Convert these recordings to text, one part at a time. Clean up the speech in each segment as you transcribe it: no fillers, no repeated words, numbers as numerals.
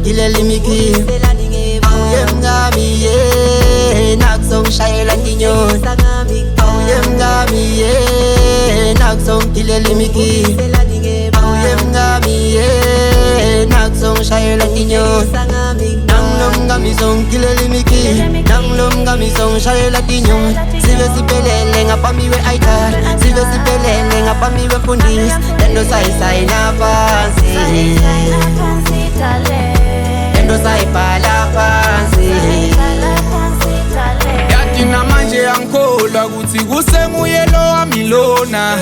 ngilele imikhiyo awuye mngami ye nakuzongishayela nginyoni awuye mngami ye nakuzongilele imikhiyo awuye mngami ye nakuzongishayela nginyoni nangilo mngami zongilele imikhiyo nangilo mngami zongishayela nginyoni sibe siphelele ngaphambi kwe-altar sibe siphelele ngaphambi kwemfundisi lento sayisayina phansi lento sayibhala phansi yathi namanje angikholwa ukuthi kusenguye lo wami lona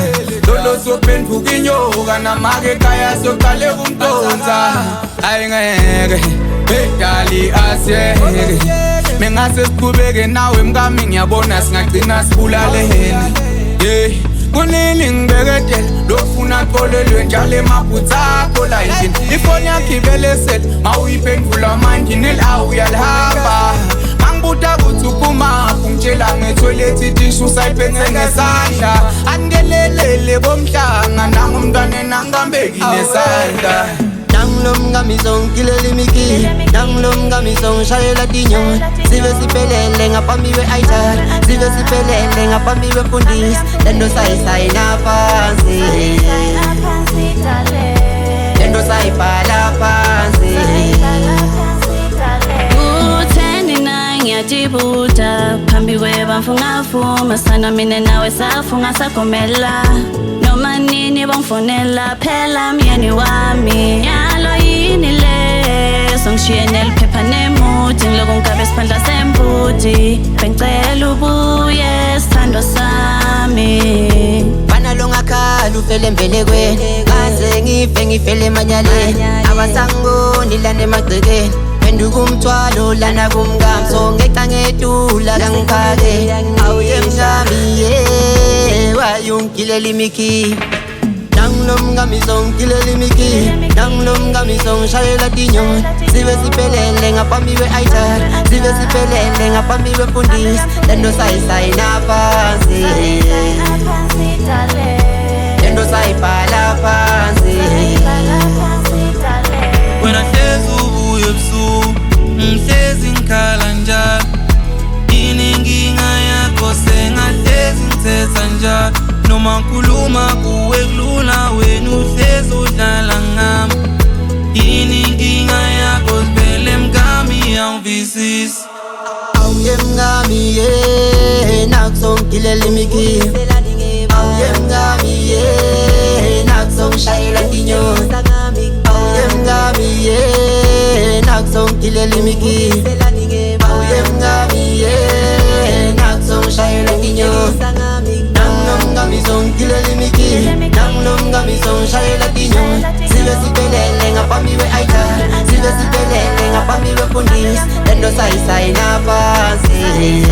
lolo sophenduka inyoka namake ekhaya soqale kumdonsa hayi ngeke bedali asiyeke mengase siqhubeke nawe mkami ngiyabona singagcina sibulalene kunini ngibeketela lofuna xolelwe njalo emaphutha akho la endlini ifoni yakho ibelesele mawuyiphendula manje nelawu uyalihamba mangibuta kuthi uphumaphi ngitshela ngetoilet itishu usayiphethe ngesandla angelelele bomhlanga nangumntwane nangambeki nesandla nangilo mngami zongilele imikhiyo nangilo mngami zongishayela tinyoni sibe siphelele ngaphambi kwe-altar sibe siphelele ngaphambi kwemfundisi lento sayisayina phansi lento sayibhala phansi utheni na ngiyajibuta phambi kwebamfu ngavuma sana mina nawe safunga sagomela noma nini bangifonela phela myeni wami nyalo yini le songishiye neliphepha nemuthi ngiloko ngigabe isiphandla sembuti bengicela ubuye sithandwa sami bana lo ngakhala ufele embelekweni kaze ngife ngifele emanyaleni abasangiboni lana emagcekeni phenduka umthwalo lana kumngami so ngeqa ngedula kangiphake awuye mngami ye wayungilele imikhiyo nangilo mngami zongilele imikhiyo nangilo mngami zongishayela tinyoni sibe siphelele ngaphambi kwe-altar sibe siphelele ngaphambi kwemfundisi lento sayisayina phansi lento sayibhala phansi wena hlezi ubuye ebusuku ngihlezi ngikhala njalo yini inkinga yakho sengahlezi ngithetha njalo noma ngikhuluma kuwe kulula wena uhlezi udlala ngami yini inkinga yakho sibele mngami awuvisisi awuye mngami ye nakuzongilele imikhiyo awuye mngami ye nakuzongishayela tinyoni awuye mngami ye nakuzongilele imikhiyo awuye mngami ye nakuzongishayela tinyoni nangilo mngami zongilele imikhiyo nangilo mngami zongishayela tinyoni sibe siphelele ngaphambi kwe-altar sibe siphelele ngaphambi kwemfundisi lento sayisayina phansi